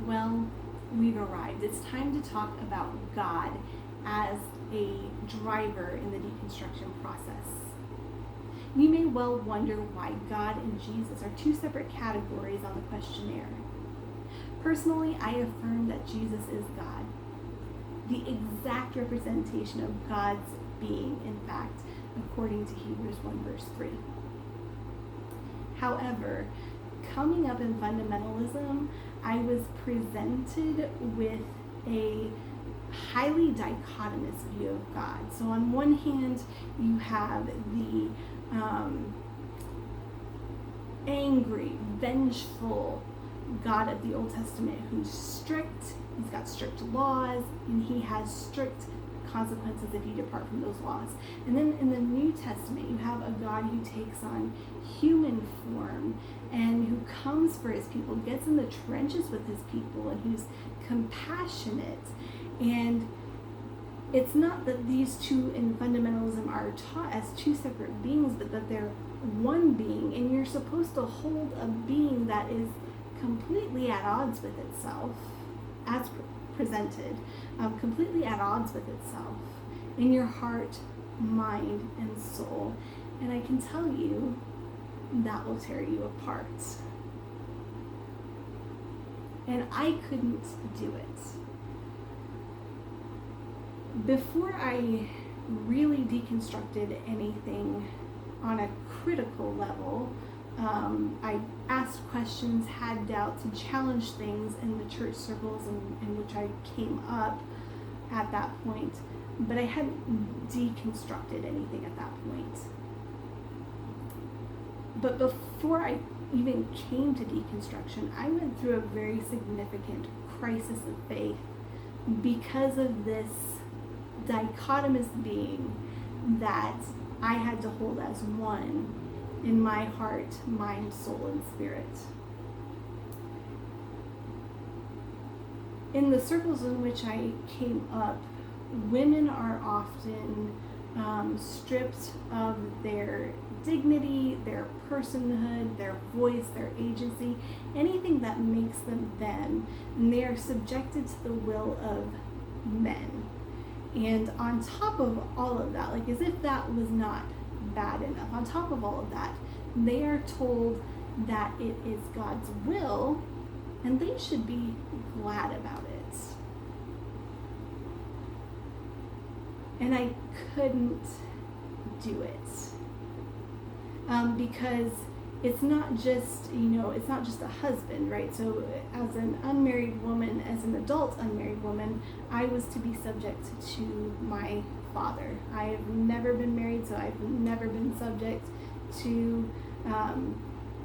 Well, we've arrived. It's time to talk about God as a driver in the deconstruction process. You may well wonder why God and Jesus are two separate categories on the questionnaire. Personally, I affirm that Jesus is God, the exact representation of God's being, in fact, according to Hebrews 1 verse 3. However, coming up in fundamentalism, I was presented with a highly dichotomous view of God. So on one hand, you have the angry, vengeful God of the Old Testament who's strict, he's got strict laws, and he has strict consequences if you depart from those laws. And then in the New Testament, you have a God who takes on human form and who comes for his people, gets in the trenches with his people, and who's compassionate. And it's not that these two in fundamentalism are taught as two separate beings, but that they're one being, and you're supposed to hold a being that is completely at odds with itself, as presented, completely at odds with itself in your heart, mind, and soul. And I can tell you that will tear you apart. And I couldn't do it. Before I really deconstructed anything on a critical level, I asked questions, had doubts, and challenged things in the church circles in which I came up at that point, but I hadn't deconstructed anything at that point. But before I even came to deconstruction, I went through a very significant crisis of faith because of this dichotomous being that I had to hold as one in my heart, mind, soul, and spirit. In the circles in which I came up, women are often stripped of their dignity, their personhood, their voice, their agency, anything that makes them them, and they are subjected to the will of men. And on top of all of that, like as if that was not bad enough, on top of all of that, they are told that it is God's will and they should be glad about it. And I couldn't do it because it's not just, it's not just a husband, right? So as an unmarried woman, as an adult unmarried woman, I was to be subject to my father. I have never been married, so I've never been subject to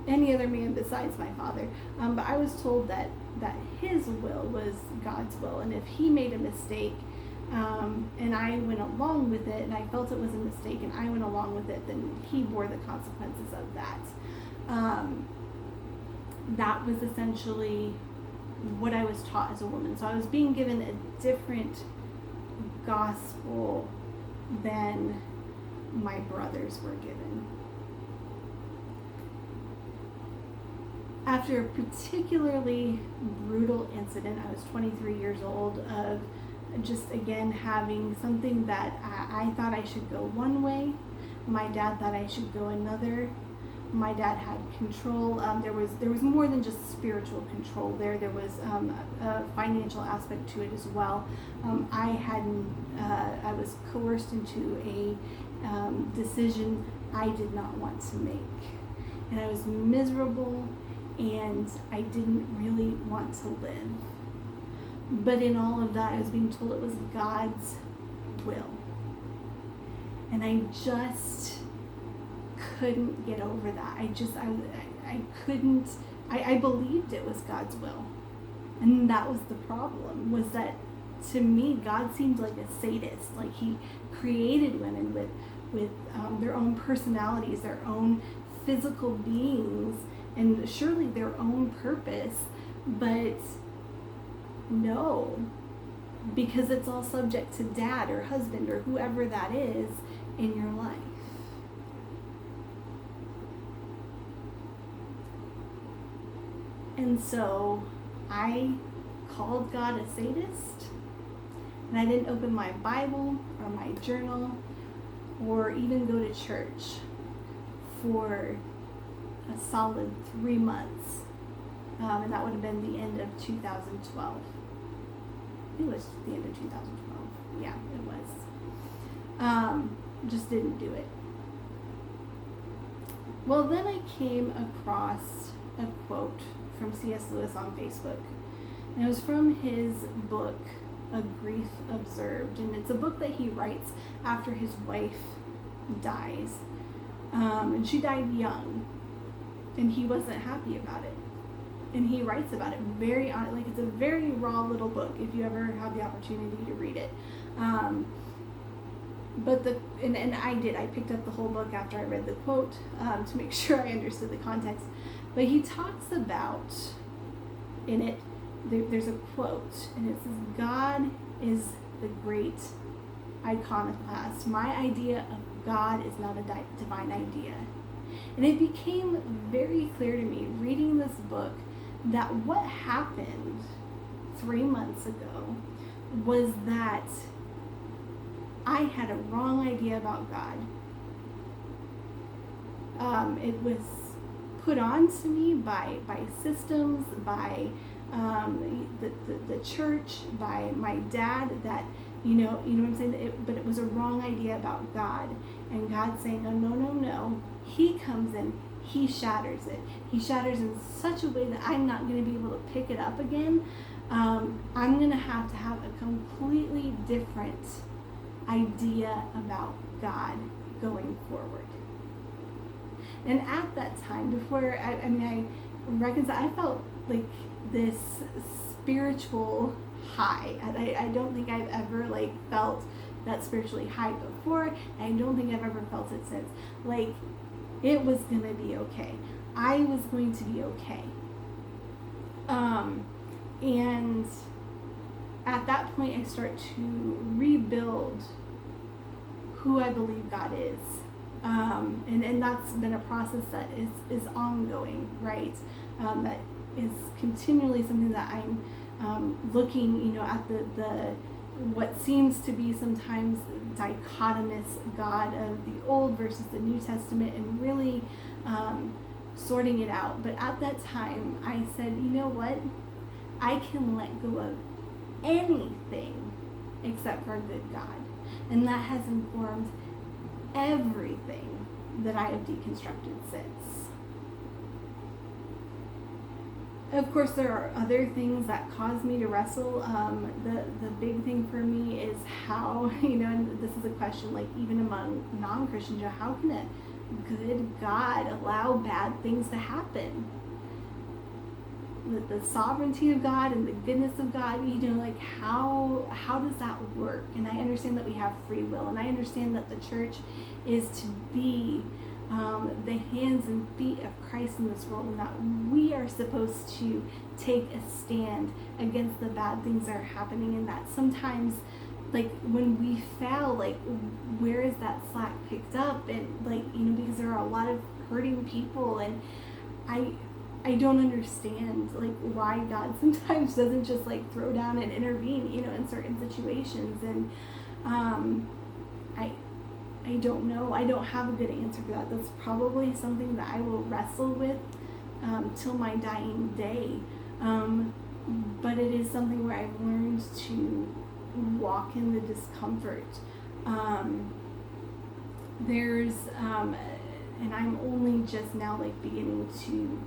any other man besides my father. But I was told that his will was God's will, and if he made a mistake, and I went along with it, and I felt it was a mistake, and I went along with it, then he bore the consequences of that. That was essentially what I was taught as a woman. So I was being given a different gospel than my brothers were given. After a particularly brutal incident, I was 23 years old, of just again having something that I thought I should go one way, my dad thought I should go another. My dad had control. There was more than just spiritual control there. There was a financial aspect to it as well. I was coerced into a decision I did not want to make, and I was miserable, and I didn't really want to live. But in all of that, I was being told it was God's will, and I just couldn't get over that. I couldn't. I believed it was God's will, and that was the problem. Was that to me, God seemed like a sadist. Like he created women with their own personalities, their own physical beings, and surely their own purpose, but no, because it's all subject to dad or husband or whoever that is in your life. And so I called God a sadist. And I didn't open my Bible or my journal or even go to church for a solid 3 months. And that would have been the end of 2012. I think it was the end of 2012. Yeah, it was. Just didn't do it. Well, then I came across a quote from C.S. Lewis on Facebook. And it was from his book, A Grief Observed. And it's a book that he writes after his wife dies. And she died young. And he wasn't happy about it. And he writes about it very on, like, it's a very raw little book if you ever have the opportunity to read it. And I did. I picked up the whole book after I read the quote to make sure I understood the context. But he talks about, in it, there's a quote, and it says, "God is the great iconoclast. My idea of God is not a divine idea." And it became very clear to me, reading this book, that what happened 3 months ago was that I had a wrong idea about God. It was put on to me by systems, by the church, by my dad, that you know what I'm saying. But it was a wrong idea about God, and God saying, no. He comes in, he shatters it. He shatters in such a way that I'm not going to be able to pick it up again. I'm going to have a completely different idea about God going forward. And at that time, before I reconcile, I felt like this spiritual high. I don't think I've ever felt that spiritually high before. I don't think I've ever felt it since. It was gonna be okay. I was going to be okay. And at that point, I start to rebuild who I believe God is. And that's been a process that is ongoing, right? That is continually something that I'm looking, at the what seems to be sometimes dichotomous God of the Old versus the New Testament, and really sorting it out. But at that time, I said, you know what? I can let go of anything except for a good God. And that has informed everything that I have deconstructed since. Of course, there are other things that cause me to wrestle. The big thing for me is how, and this is a question, even among non-Christians, how can a good God allow bad things to happen? The sovereignty of God and the goodness of God, how does that work? And I understand that we have free will, and I understand that the church is to be the hands and feet of Christ in this world, and that we are supposed to take a stand against the bad things that are happening, and that sometimes when we fail, where is that slack picked up? And because there are a lot of hurting people, and I don't understand why God sometimes doesn't just throw down and intervene, in certain situations. And I don't know. I don't have a good answer for that. That's probably something that I will wrestle with till my dying day. But it is something where I've learned to walk in the discomfort. And I'm only just now beginning to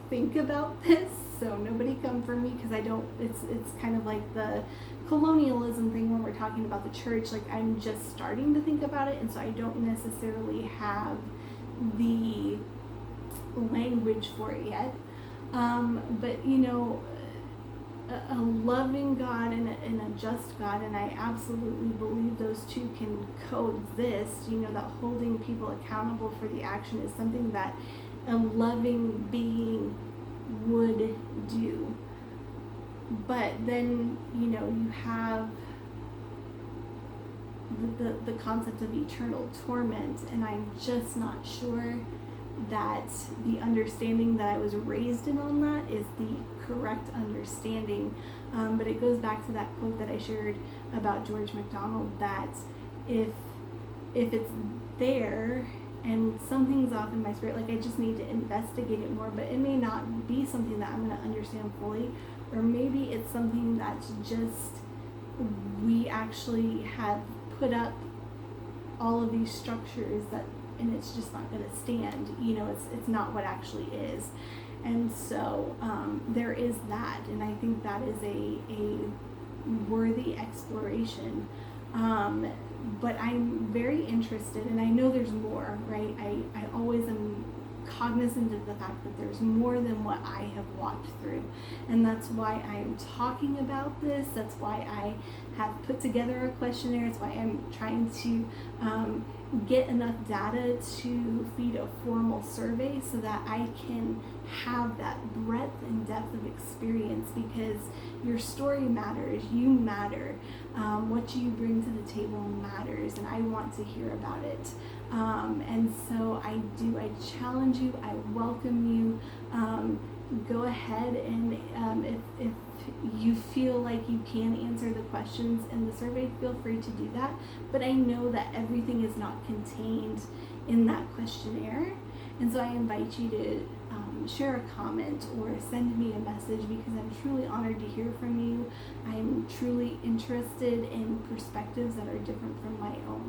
think about this, so nobody come for me, because I don't, it's kind of like the colonialism thing when we're talking about the church. I'm just starting to think about it, and so I don't necessarily have the language for it yet. But a loving God and a just God, and I absolutely believe those two can coexist. That holding people accountable for the action is something that a loving being would do. But then, you have the concept of eternal torment, and I'm just not sure that the understanding that I was raised in on that is the correct understanding. But it goes back to that quote that I shared about George MacDonald, that if it's there and something's off in my spirit, like I just need to investigate it more, but it may not be something that I'm going to understand fully, or maybe it's something that's just, we actually have put up all of these structures that, and it's just not going to stand, it's not what actually is. And so there is that, and I think that is a worthy exploration. But I'm very interested, and I know there's more, right? I always am cognizant of the fact that there's more than what I have walked through. And that's why I'm talking about this. That's why I have put together a questionnaire. It's why I'm trying to get enough data to feed a formal survey so that I can have that breadth and depth of experience, because your story matters, you matter, what you bring to the table matters, and I want to hear about it. And so I challenge you, I welcome you. Go ahead and if you feel like you can answer the questions in the survey, feel free to do that. But I know that everything is not contained in that questionnaire. And so I invite you to share a comment or send me a message, because I'm truly honored to hear from you. I'm truly interested in perspectives that are different from my own.